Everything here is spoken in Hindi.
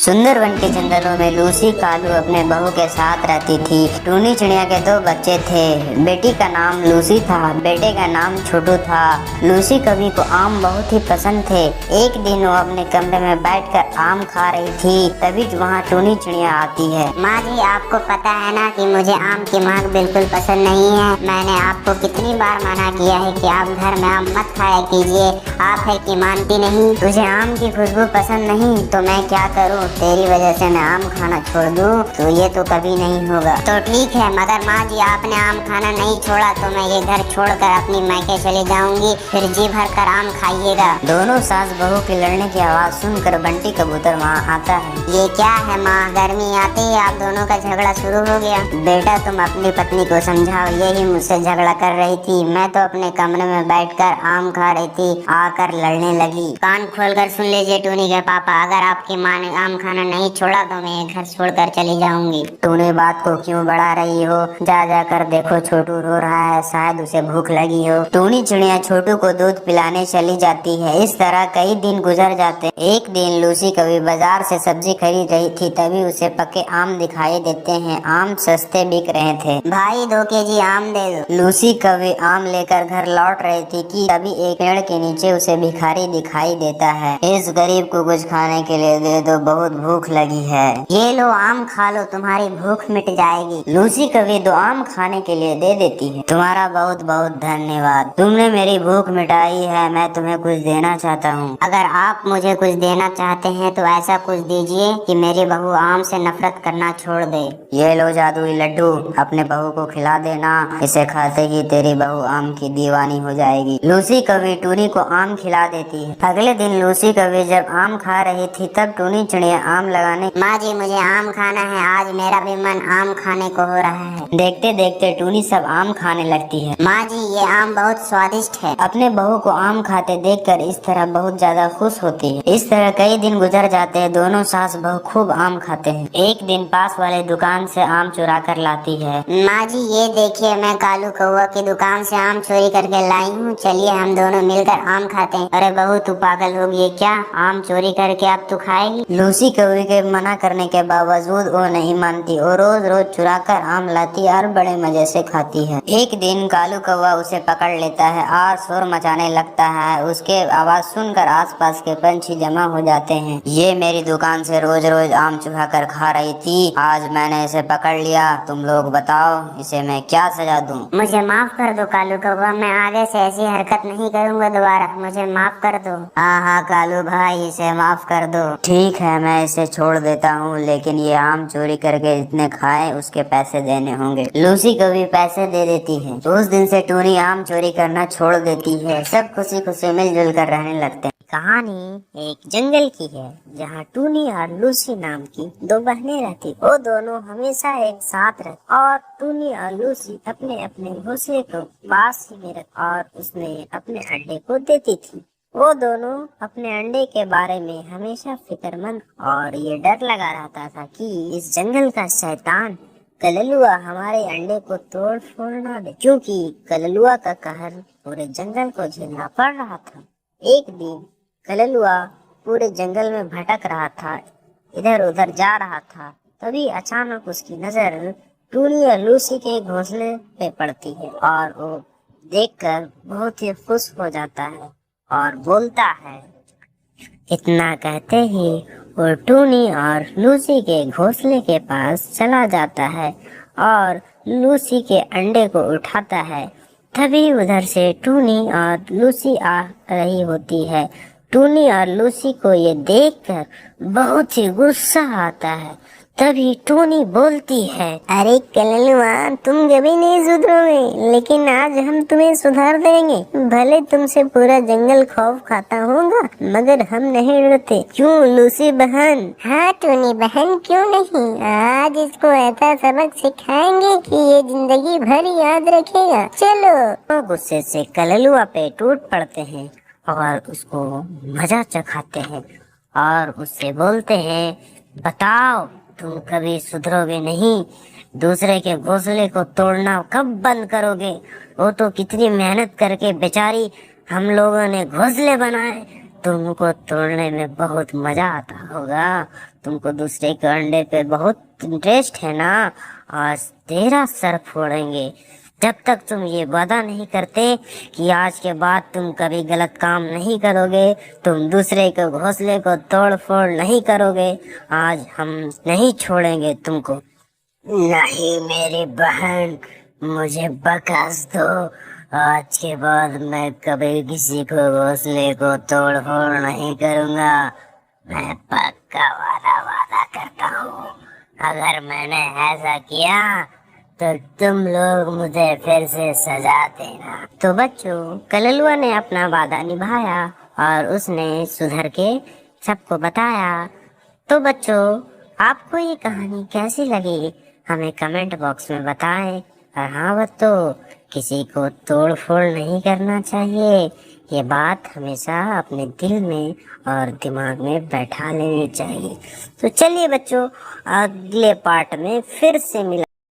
सुंदर वन के जंगलों में लूसी कालू अपने बहू के साथ रहती थी। टूनी चिड़िया के दो बच्चे थे। बेटी का नाम लूसी था, बेटे का नाम छोटू था। लूसी कवि को आम बहुत ही पसंद थे। एक दिन वो अपने कमरे में बैठकर आम खा रही थी, तभी वहाँ टूनी चिड़िया आती है। माँ जी, आपको पता है ना कि मुझे आम की मांग बिल्कुल पसंद नहीं है। मैंने आपको कितनी बार मना किया है कि आप घर में आम मत खाया कीजिए, आप है कि मानती नहीं। तुझे आम की खुशबू पसंद नहीं तो मैं क्या करूँ? तेरी वजह से मैं आम खाना छोड़ दूँ तो ये तो कभी नहीं होगा। तो ठीक है, मगर माँ जी आपने आम खाना नहीं छोड़ा तो मैं ये घर छोड़कर अपनी मायके चली जाऊंगी, फिर जी भर कर आम खाइएगा। दोनों सास बहू की लड़ने की आवाज सुनकर बंटी कबूतर वहाँ आता है। ये क्या है माँ, गर्मी आते ही आप दोनों का झगड़ा शुरू हो गया। बेटा तुम अपनी पत्नी को समझाओ, यही मुझसे झगड़ा कर रही थी। मैं तो अपने कमरे में बैठकर आम खा रही थी, आकर लड़ने लगी। कान खोलकर सुन लीजिए टूनी के पापा, अगर आपकी माँ ने आम खाना नहीं छोड़ा तो मैं ये घर छोड़कर चली जाऊंगी। तूने बात को क्यों बढ़ा रही हो? जा जा कर देखो, छोटू रो रहा है, शायद उसे भूख लगी हो। टूनी चिड़िया छोटू को दूध पिलाने चली जाती है। इस तरह कई दिन गुजर जाते। एक दिन लूसी कभी बाजार से सब्जी खरीद रही थी, तभी उसे पके आम दिखाई देते हैं। आम सस्ते बिक रहे थे। भाई 2 केजी आम दे दो। लूसी कभी आम लेकर घर लौट रही थी कि तभी एक पेड़ के नीचे उसे भिखारी दिखाई देता है। इस गरीब को कुछ खाने के लिए दे दो, बहुत भूख लगी है। ये लो आम खा लो, तुम्हारी भूख मिट जाएगी। लूसी कभी 2 आम खाने के लिए दे देती है। तुम्हारा बहुत बहुत धन्यवाद, तुमने मेरी भूख मिटाई है। मैं तुम्हें कुछ देना चाहता हूँ। अगर आप मुझे कुछ देना चाहते हैं तो ऐसा कुछ दीजिए कि मेरी बहू आम से नफरत करना छोड़ दे। ये लो जादुई लड्डू, अपने बहू को खिला देना। इसे खाते ही तेरी बहू आम की दीवानी हो जाएगी। लूसी कभी टूनी को आम खिला देती है। अगले दिन लूसी कभी जब आम खा रही थी, तब टूनी चिड़िया आम लगाने। माँ जी मुझे आम खाना है, आज मेरा भी मन आम खाने को हो रहा है। देखते देखते टूनी सब आम खाने लगती है। माँ जी ये आम बहुत स्वादिष्ट है। अपने बहू को आम खाते देखकर इस तरह बहुत ज्यादा खुश होती है। इस तरह कई दिन गुजर जाते हैं। दोनों सास बहू खूब आम खाते हैं। एक दिन पास वाले दुकान से आम चुरा कर लाती है। माँ जी ये देखिए, मैं कालू कौआ की दुकान से आम चोरी करके लाई हूँ, चलिए हम दोनों मिलकर आम खाते हैं। अरे बहू तू पागल हो गई क्या? आम चोरी करके अब तू खाएगी? लूसी कौवे के मना करने के बावजूद वो नहीं मानती। वो रोज रोज चुरा कर आम लाती और बड़े मजे से खाती है। एक दिन कालू कौवा उसे पकड़ लेता है और शोर मचाने लगता है। उसके आवाज सुनकर आसपास के पंछी जमा हो जाते हैं। ये मेरी दुकान से रोज रोज आम चुरा कर खा रही थी, आज मैंने इसे पकड़ लिया। तुम लोग बताओ इसे मैं क्या सजा दूं? मुझे माफ कर दो कालू कौवा, मैं आगे से ऐसी हरकत नहीं करूँगा दोबारा, मुझे माफ कर दो। हाँ हाँ कालू भाई, इसे माफ कर दो। ठीक है मैं इसे छोड़ देता हूँ, लेकिन ये आम चोरी करके जितने खाए उसके पैसे देने होंगे। लूसी कभी पैसे दे देती है। उस दिन से टूनी आम चोरी करना छोड़ देती है। सब खुशी खुशी मिलजुल कर रहने लगते हैं। कहानी एक जंगल की है जहाँ टूनी और लूसी नाम की 2 बहनें रहती। वो दोनों हमेशा एक साथ रहती और टूनी और लूसी अपने अपने घोंसले को पास ही में रख और उसमें अपने अंडे को देती थी। वो दोनों अपने अंडे के बारे में हमेशा फिक्रमंद और ये डर लगा रहता था कि इस जंगल का शैतान कललुआ हमारे अंडे को तोड़ फोड़ ना दे, क्योंकि कललुआ का कहर पूरे जंगल को झेलना पड़ रहा था। एक दिन कललुआ पूरे जंगल में भटक रहा था, इधर उधर जा रहा था। तभी अचानक उसकी नजर टूनी और लूसी के घोंसले पे पड़ती है और वो देखकर बहुत ही खुश हो जाता है और बोलता है। इतना कहते ही वो टूनी और लूसी के घोंसले के पास चला जाता है और लूसी के अंडे को उठाता है। तभी उधर से टूनी और लूसी आ रही होती है। टूनी और लूसी को ये देखकर बहुत ही गुस्सा आता है। तभी टूनी बोलती है, अरे कललुआ तुम कभी नहीं सुधरोगे, लेकिन आज हम तुम्हें सुधार देंगे। भले तुमसे पूरा जंगल खौफ खाता होगा, मगर हम नहीं डरते। क्यों लूसी बहन? हाँ टूनी बहन क्यों नहीं, आज इसको ऐसा सबक सिखाएंगे कि ये जिंदगी भर याद रखेगा। चलो। वो गुस्से से कललुआ पे टूट पड़ते हैं और उसको मजा चखाते हैं और उससे बोलते हैं, बताओ तुम कभी सुधरोगे नहीं? दूसरे के घोंसले को तोड़ना कब बंद करोगे? वो तो कितनी मेहनत करके बेचारी हम लोगों ने घोंसले बनाए, तुमको तोड़ने में बहुत मजा आता होगा। तुमको दूसरे के अंडे पे बहुत इंटरेस्ट है ना, आज तेरा सर फोड़ेंगे। जब तक तुम ये वादा नहीं करते कि आज के बाद तुम कभी गलत काम नहीं करोगे, तुम दूसरे के घोंसले को तोड़ फोड़ नहीं करोगे, आज हम नहीं छोड़ेंगे तुमको। नहीं मेरी बहन, मुझे बख्श दो। आज के बाद मैं कभी किसी को घोंसले को तोड़ फोड़ नहीं करूँगा। मैं पक्का वादा करता हूँ। अगर मैंने ऐसा किया तो तुम लोग मुझे फिर से सजा देना। तो बच्चों, कललुआ ने अपना वादा निभाया और उसने सुधर के सबको बताया। तो बच्चों, आपको ये कहानी कैसी लगी हमें कमेंट बॉक्स में बताएं। और हाँ बच्चों, किसी को तोड़ फोड़ नहीं करना चाहिए, ये बात हमेशा अपने दिल में और दिमाग में बैठा लेनी चाहिए। तो चलिए बच्चों, अगले पार्ट में फिर से मिला